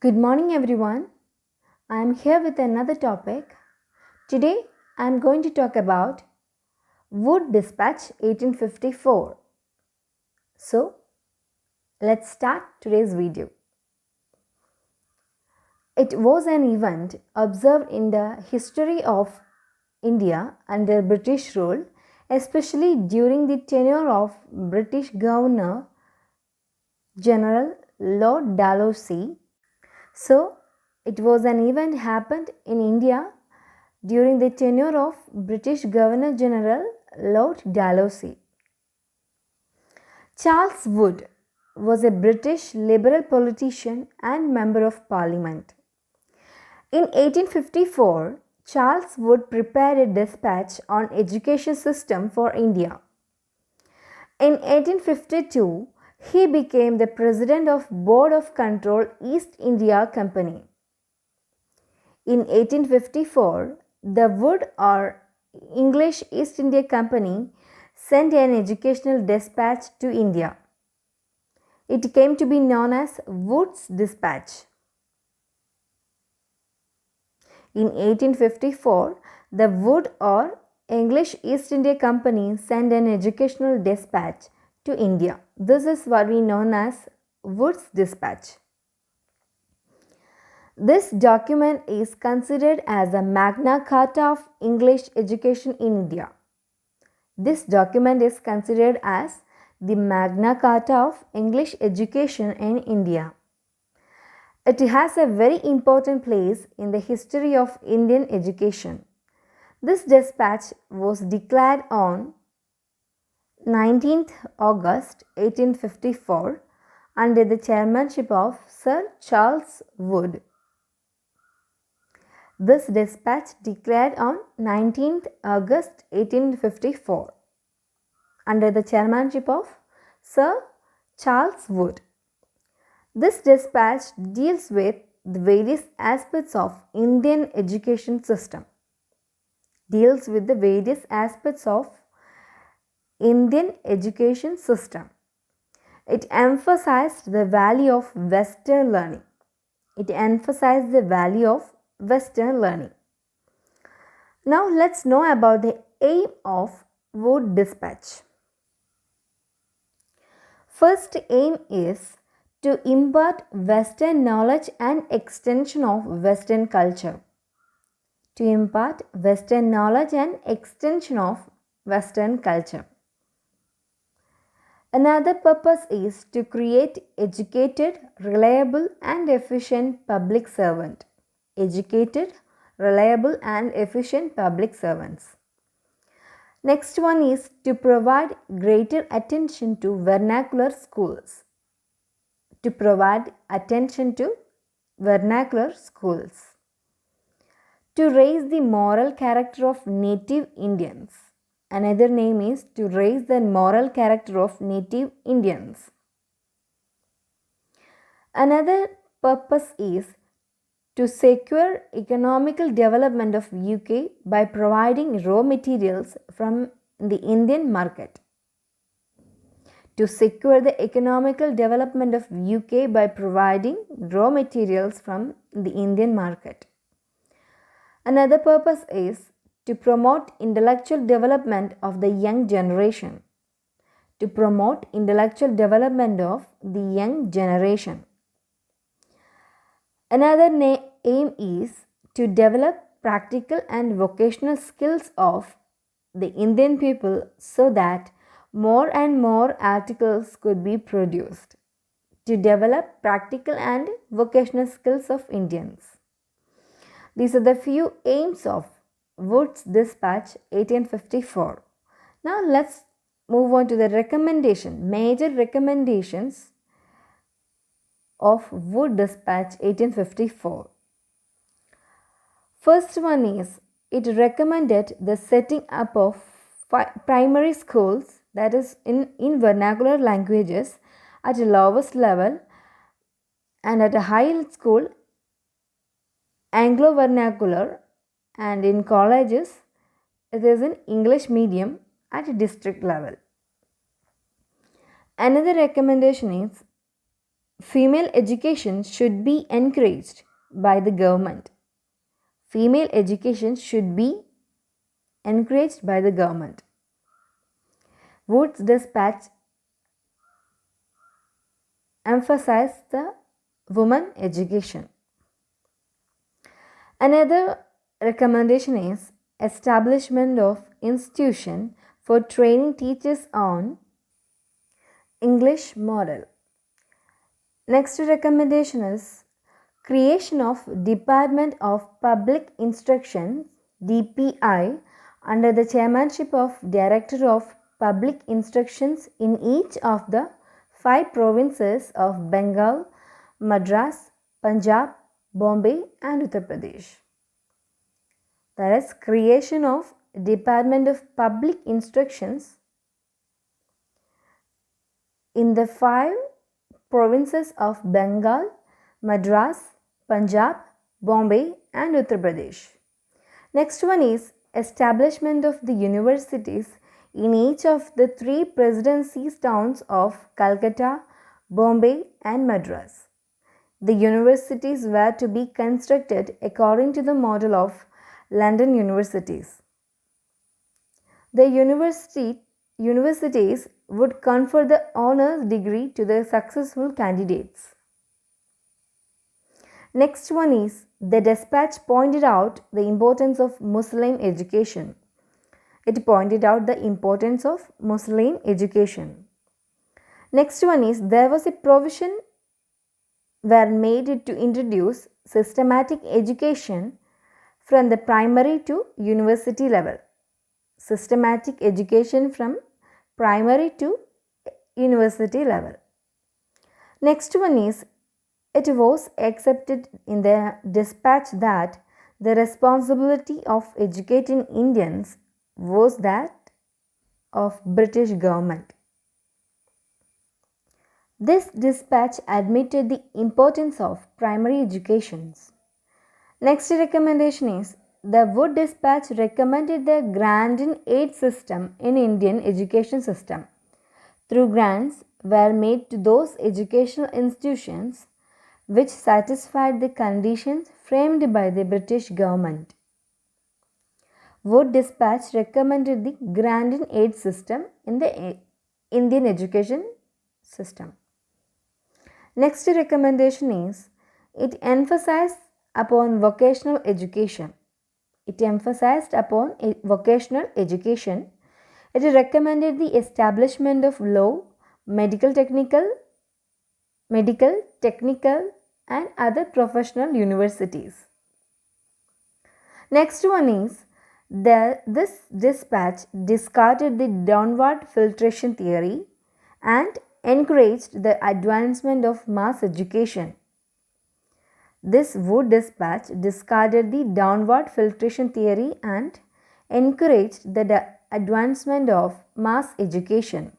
Good morning, everyone. I am here with another topic. Today, I am going to talk about Wood Dispatch 1854. So, let's start today's video. It was an event observed in the history of India under British rule, especially during the tenure of British Governor General Lord Dalhousie. So, it was an event happened in India during the tenure of British Governor General Lord Dalhousie. Charles Wood was a British Liberal politician and Member of Parliament. In 1854, Charles Wood prepared a dispatch on education system for India. In 1852, he became the president of Board of Control East India Company. In 1854, the Wood or English East India Company sent an educational dispatch to India. It came to be known as Wood's Dispatch. In 1854, the Wood or English East India Company sent an educational dispatch to India. This is what we know as Wood's Dispatch. This document is considered as a Magna Carta of English education in India. This document is considered as the Magna Carta of English education in India. It has a very important place in the history of Indian education. This dispatch was declared on 19th August 1854 under the chairmanship of Sir Charles Wood. This dispatch declared on 19th August 1854 under the chairmanship of Sir Charles Wood. This dispatch deals with the various aspects of Indian education system. Deals with the various aspects of Indian education system. It emphasized the value of Western learning. It emphasized the value of Western learning. Now let's know about the aim of Wood Dispatch. First aim is to impart Western knowledge and extension of Western culture. To impart Western knowledge and extension of Western culture. Another purpose is to create educated, reliable and efficient public servant. Educated, reliable and efficient public servants. Next one is to provide greater attention to vernacular schools. To provide attention to vernacular schools. To raise the moral character of native Indians. Another name is to raise the moral character of native Indians. Another purpose is to secure economical development of UK by providing raw materials from the Indian market. To secure the economical development of UK by providing raw materials from the Indian market. Another purpose is to promote intellectual development of the young generation. To promote intellectual development of the young generation. Another aim is to develop practical and vocational skills of the Indian people so that more and more articles could be produced. To develop practical and vocational skills of Indians. These are the few aims of Wood's Dispatch 1854. Now let's move on to the major recommendations of Wood Dispatch 1854. First one is, it recommended the setting up of primary schools, that is in vernacular languages at the lowest level, and at a high school Anglo vernacular, and in colleges it is in English medium at a district level. Another recommendation is female education should be encouraged by the government. Female education should be encouraged by the government. Wood's dispatch emphasized the women education. Another recommendation is establishment of institution for training teachers on English model. Next recommendation is creation of Department of Public Instruction DPI under the chairmanship of Director of Public Instructions in each of the 5 provinces of Bengal, Madras, Punjab, Bombay and Uttar Pradesh. That is creation of Department of Public Instructions in the 5 provinces of Bengal, Madras, Punjab, Bombay and Uttar Pradesh. Next one is establishment of the universities in each of the 3 presidency towns of Calcutta, Bombay and Madras. The universities were to be constructed according to the model of London universities. The universities would confer the honours degree to the successful candidates. Next one is the dispatch pointed out the importance of Muslim education. It pointed out the importance of Muslim education. Next one is there was a provision were made to introduce systematic education from the primary to university level. Systematic education from primary to university level. Next one is it was accepted in the dispatch that the responsibility of educating Indians was that of British government. This dispatch admitted the importance of primary education. Next recommendation is the Wood dispatch recommended the grant and aid system in Indian education system. Through grants were made to those educational institutions which satisfied the conditions framed by the British government. Wood dispatch recommended the grant and aid system in the Indian education system. Next recommendation is it emphasized upon vocational education. It emphasized upon vocational education. It recommended the establishment of law, medical, technical and other professional universities. Next one is this dispatch discarded the downward filtration theory and encouraged the advancement of mass education. This Wood dispatch discarded the downward filtration theory and encouraged the advancement of mass education.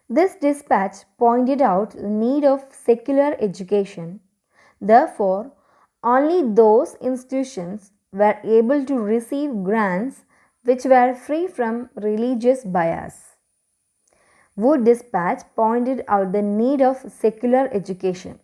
This dispatch pointed out the need of secular education. Therefore, only those institutions were able to receive grants which were free from religious bias. Wood dispatch pointed out the need of secular education.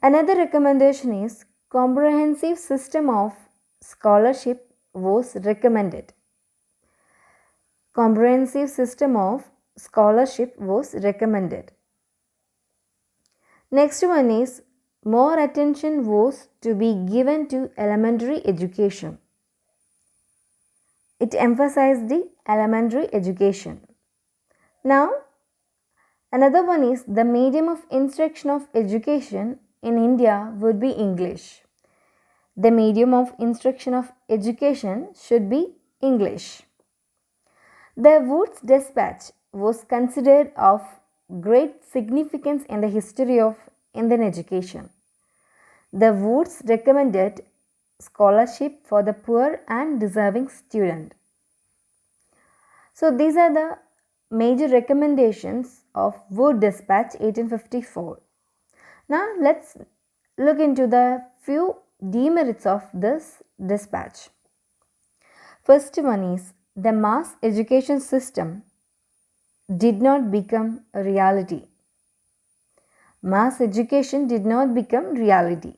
Another recommendation is comprehensive system of scholarship was recommended. Comprehensive system of scholarship was recommended. Next one is more attention was to be given to elementary education. It emphasized the elementary education. Now, another one is the medium of instruction of education in India would be English. The medium of instruction of education should be English. The Wood's dispatch was considered of great significance in the history of Indian education. The Woods recommended scholarship for the poor and deserving student. So these are the major recommendations of Wood Dispatch 1854. Now let's look into the few demerits of this dispatch. First one is the mass education system did not become a reality. mass education did not become reality.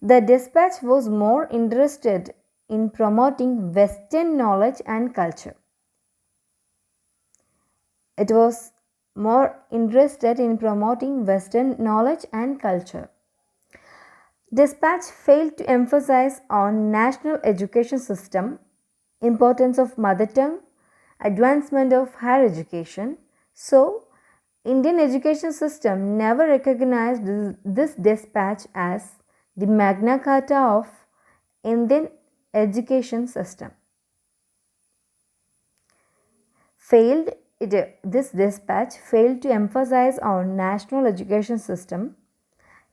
The dispatch was more interested in promoting Western knowledge and culture. It was more interested in promoting Western knowledge and culture. Dispatch failed to emphasize on national education system, importance of mother tongue, advancement of higher education. So, Indian education system never recognized this dispatch as the Magna Carta of Indian education system. This dispatch failed to emphasize on national education system,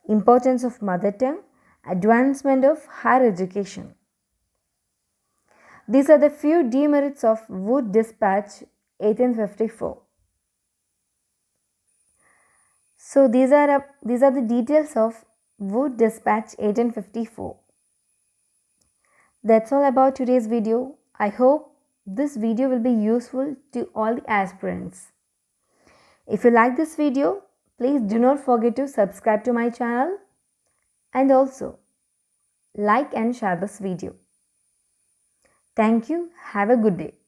importance of mother tongue, advancement of higher education. These are the few demerits of Wood Dispatch 1854. So these are the details of Wood Dispatch 1854. That's all about today's video. I hope this video will be useful to all the aspirants. If you like this video, please do not forget to subscribe to my channel and also like and share this video. Thank you. Have a good day.